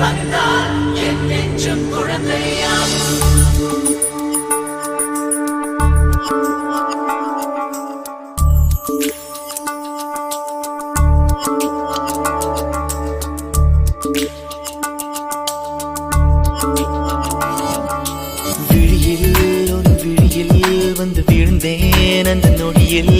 வந்தால் என் நெஞ்சும் குழந்தையாகும். விழியில் ஒரு விழியில் வந்து வீழ்ந்தேன் அந்த நொடியில்